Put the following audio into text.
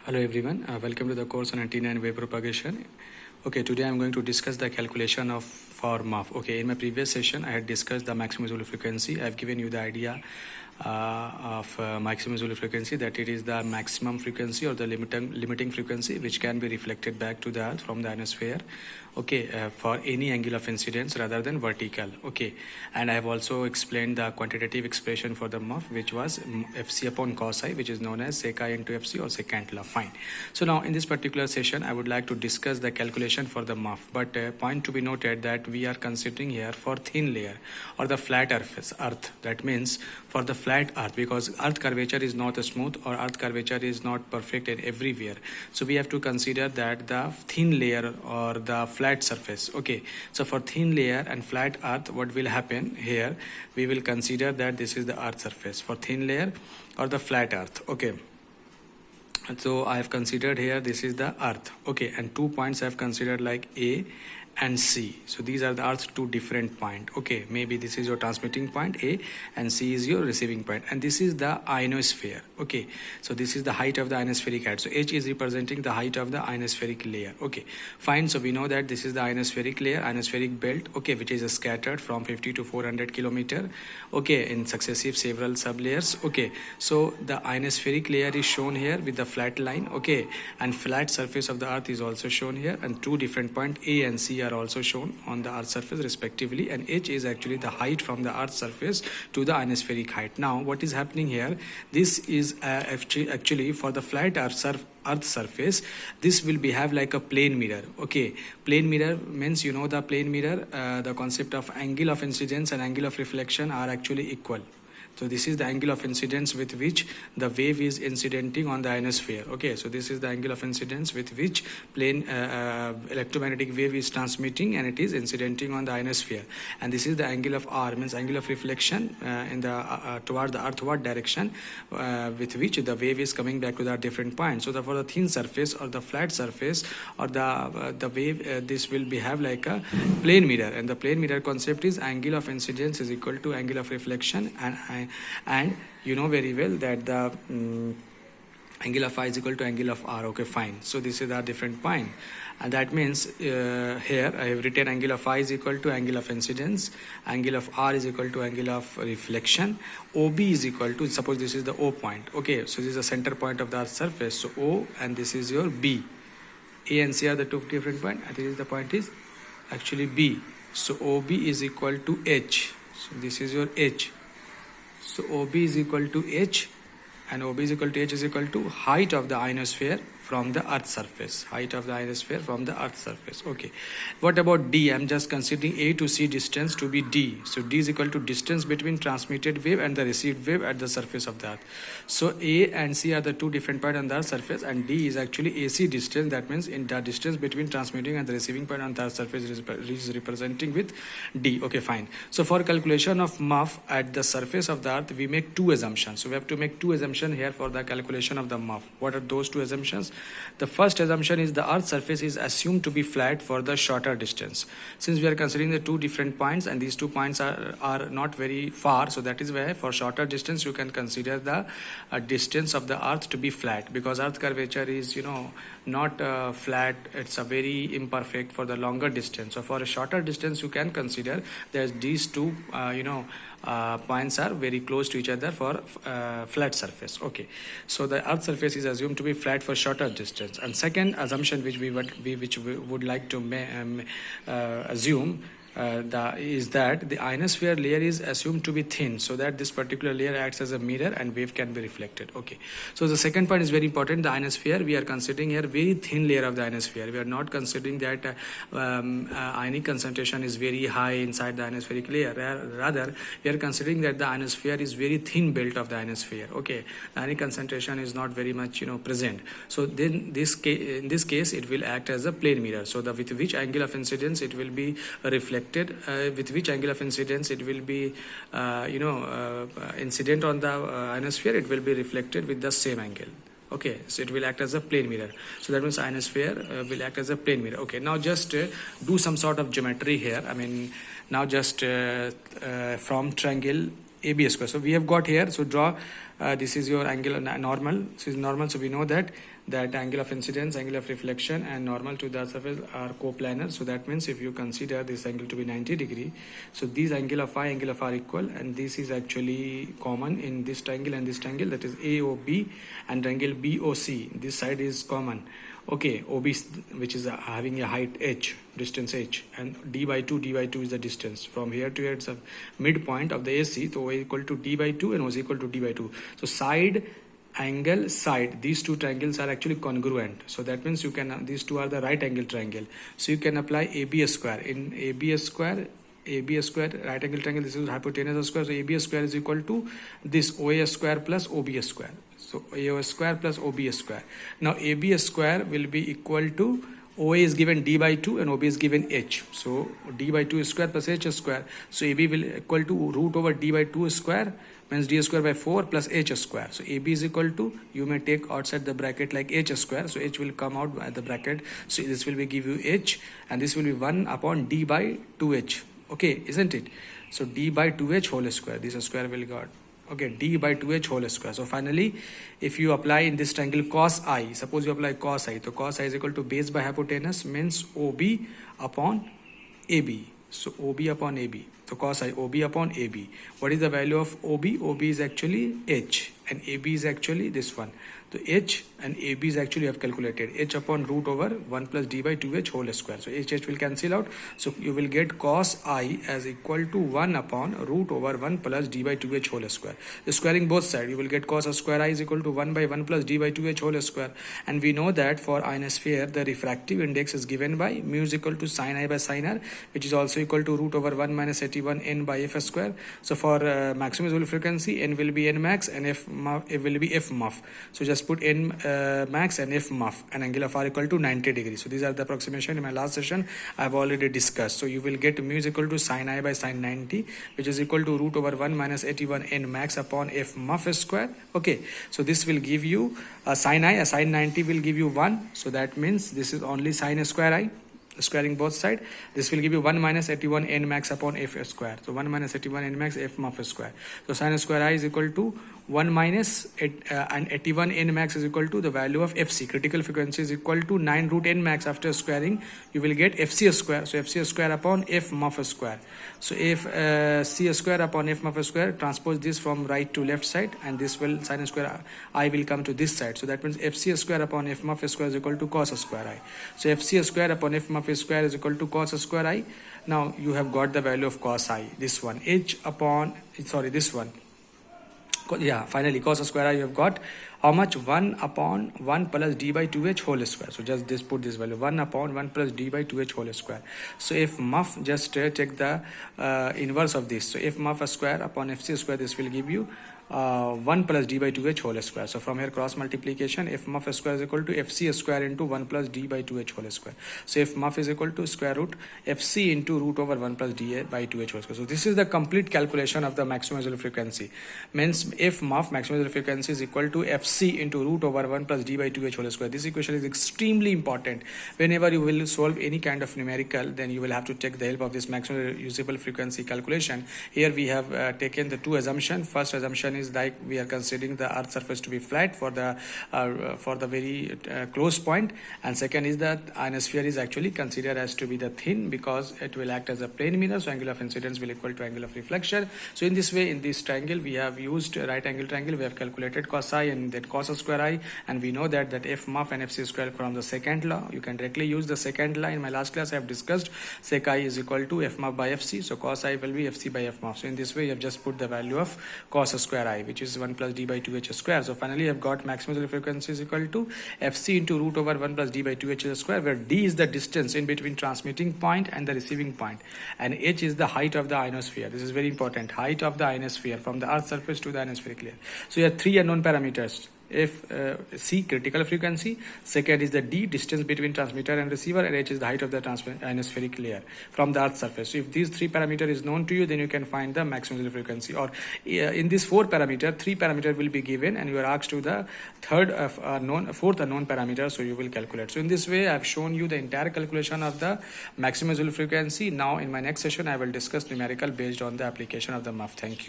Hello everyone, welcome to the course on antenna and wave propagation. Okay, today I'm going to discuss the calculation of for MUF. Okay, in my previous session I had discussed the maximum visible frequency. I've given you the idea of maximum visible frequency, that it is the maximum frequency or the limiting frequency which can be reflected back to the earth from the ionosphere, okay, for any angle of incidence rather than vertical. Okay, and I have also explained the quantitative expression for the MUF, which was fc upon cos I, which is known as sec I into fc or secant law. Fine. So now in this particular session I would like to discuss the calculation for the MUF, but point to be noted that we are considering here for thin layer or the flat earth. That means for the flat earth, because earth curvature is not a smooth or earth curvature is not perfect in everywhere, so we have to consider that the thin layer or the flat surface. Okay, so for thin layer and flat earth, what will happen here, we will consider that this is the earth surface for thin layer or the flat earth. Okay, so I have considered here this is the earth. Okay, and 2 points I have considered like A and C. So these are the earth's two different points. Okay, maybe this is your transmitting point A and C is your receiving point, and this is the ionosphere. Okay, so this is the height of the ionospheric height. So H is representing the height of the ionospheric layer. Okay, fine. So we know that this is the ionospheric layer, ionospheric belt, okay, which is scattered from 50 to 400 kilometer, okay, in successive several sublayers. Okay, so the ionospheric layer is shown here with the flat line. Okay, and flat surface of the earth is also shown here, and two different points A and C are also shown on the earth surface respectively, and H is actually the height from the earth surface to the ionospheric height. Now what is happening here, this is actually for the flat earth surface, this will behave like a plane mirror. Okay, plane mirror means, you know, the plane mirror, the concept of angle of incidence and angle of reflection are actually equal. So this is the angle of incidence with which the wave is incidenting on the ionosphere. Okay, so this is the angle of incidence with which plane electromagnetic wave is transmitting and it is incidenting on the ionosphere. And this is the angle of R, means angle of reflection in the toward the earthward direction, with which the wave is coming back to the different points. So for the thin surface or the flat surface or the wave, this will behave like a plane mirror, and the plane mirror concept is angle of incidence is equal to angle of reflection, and you know very well that the angle of I is equal to angle of R. Okay, fine. So this is our different point, and that means here I have written angle of I is equal to angle of incidence, angle of R is equal to angle of reflection, OB is equal to, suppose this is the O point. Okay, so this is the center point of the earth's surface, so O, and this is your B. A and C are the two different points, and this is the point is actually B. So OB is equal to H. So this is your H. So OB is equal to H, and OB is equal to H is equal to height of the ionosphere from the earth surface, height of the ionosphere from the earth surface. Okay, what about D? I'm just considering A to C distance to be D. So D is equal to distance between transmitted wave and the received wave at the surface of the earth. So A and C are the two different points on the earth surface, and D is actually AC distance. That means in the distance between transmitting and the receiving point on the earth surface is representing with D. Okay, fine. So for calculation of MUF at the surface of the earth, we make two assumptions. So we have to make two assumptions here for the calculation of the MUF. What are those two assumptions? The first assumption is the earth surface is assumed to be flat for the shorter distance. Since we are considering the two different points and these 2 points are not very far, so that is why for shorter distance you can consider the distance of the earth to be flat, because earth curvature is, you know, not flat, it's a very imperfect for the longer distance. So for a shorter distance you can consider there's these two points are very close to each other for flat surface. Okay, so the earth surface is assumed to be flat for shorter distance. And second assumption which we would like to assume is that the ionosphere layer is assumed to be thin, so that this particular layer acts as a mirror and wave can be reflected. Okay, so the second point is very important. The ionosphere, we are considering here very thin layer of the ionosphere. We are not considering that ionic concentration is very high inside the ionospheric layer. Rather, we are considering that the ionosphere is very thin belt of the ionosphere. Okay, the ionic concentration is not very much, you know, present. So then in this case it will act as a plane mirror. So with which angle of incidence it will be reflected, with which angle of incidence it will be incident on the ionosphere, it will be reflected with the same angle. Okay, so it will act as a plane mirror. So that means ionosphere will act as a plane mirror. Okay, now just do some sort of geometry here. I mean, now just from triangle AB square. So we have got here, so draw this is your angle normal. This is normal, so we know that angle of incidence, angle of reflection, and normal to the surface are coplanar. So that means if you consider this angle to be 90 degree, so these angle of phi, angle of r equal, and this is actually common in this triangle and this triangle, that is AOB, and angle BOC. This side is common. Okay, OB, which is having a height h, distance h, and d by 2 is the distance from here to here. It's a midpoint of the AC, so O equal to d by 2 and O is equal to d by 2. So side, angle, side, these two triangles are actually congruent. So that means you can, these two are the right angle triangle. So you can apply AB square. In AB square, right angle triangle, this is hypotenuse square. So AB square is equal to this OA square plus OB square. So AO square plus OB square. Now AB square will be equal to, OA is given d by 2 and OB is given h. So d by 2 square plus h square. So AB will equal to root over d by 2 square, means d square by 4 plus h square. So AB is equal to, you may take outside the bracket like h square. So h will come out by the bracket. So this will be give you h, and this will be 1 upon d by 2h. Okay, isn't it? So d by 2h whole square. This square will got. Okay, d by 2h whole square. So finally, if you apply in this triangle cos I, suppose you apply cos I, so cos I is equal to base by hypotenuse, means OB upon AB. So OB upon AB. So cos I, OB upon AB. What is the value of OB? OB is actually h, and AB is actually this one. So h and AB is actually have calculated h upon root over 1 plus d by 2h whole square. So h will cancel out. So you will get cos I as equal to 1 upon root over 1 plus d by 2h whole square. The squaring both sides, you will get cos of square I is equal to 1 by 1 plus d by 2h whole square. And we know that for ionosphere, the refractive index is given by mu is equal to sin I by sin r, which is also equal to root over 1 minus 81 n by f square. So for maximum visible frequency, n will be n max and f will be f muff. So just put n max and f muff, and angle of r equal to 90 degrees. So these are the approximation. In my last session I have already discussed. So you will get mu is equal to sin I by sin 90, which is equal to root over 1 minus 81 n max upon f muff square. Okay, so this will give you sin I, sin 90 will give you 1. So that means this is only sin square I, squaring both side. This will give you 1 minus 81 n max upon f square. So 1 minus 81 n max f muff square. So sin square I is equal to 1 minus and 81 n max is equal to the value of fc. Critical frequency is equal to 9 root n max. After squaring, you will get fc square. So fc square upon f muff square. So if c square upon f muff square, transpose this from right to left side, and this will sin square I will come to this side. So that means fc square upon f muff square is equal to cos square I. So fc square upon f muff square is equal to cos square I. Now you have got the value of cos I. This one, h upon, sorry, this one. Yeah, finally cos square I you have got how much? 1 upon 1 plus d by 2h whole square. So just this, put this value 1 upon 1 plus d by 2h whole square. So if muff, just take the inverse of this. So if muff square upon fc square, this will give you 1 plus d by 2h whole square. So from here cross multiplication, f muff square is equal to fc square into 1 plus d by 2h whole square. So f muff is equal to square root fc into root over 1 plus d by 2h whole square. So this is the complete calculation of the maximum visible frequency. Means f muff, maximum visible frequency, is equal to fc into root over 1 plus d by 2h whole square. This equation is extremely important. Whenever you will solve any kind of numerical, then you will have to take the help of this maximum visible frequency calculation. Here we have taken the two assumptions. First assumption is like we are considering the earth surface to be flat for the very close point, and second is that ionosphere is actually considered as to be the thin, because it will act as a plane mirror. So angle of incidence will equal to angle of reflection. So in this way, in this triangle, we have used right angle triangle. We have calculated cos I and then cos square I, and we know that f muff and fc square from the second law. You can directly use the second law. In my last class I have discussed sec I is equal to f muff by fc. So cos I will be fc by f muff. So in this way you have just put the value of cos square I, which is 1 plus d by 2h square. So finally you have got maximum visible frequency is equal to fc into root over 1 plus d by 2h square, where d is the distance in between transmitting point and the receiving point, and h is the height of the ionosphere. This is very important, height of the ionosphere from the earth surface to the ionospheric layer. So you have three unknown parameters. C, critical frequency, second is the D, distance between transmitter and receiver, and H is the height of the ionospheric layer from the earth surface. So if these three parameters is known to you, then you can find the maximum visible frequency. Or in this four parameter, three parameter will be given, and you are asked to the fourth unknown parameter, so you will calculate. So in this way I have shown you the entire calculation of the maximum visible frequency. Now in my next session I will discuss numerical based on the application of the MUF. Thank you.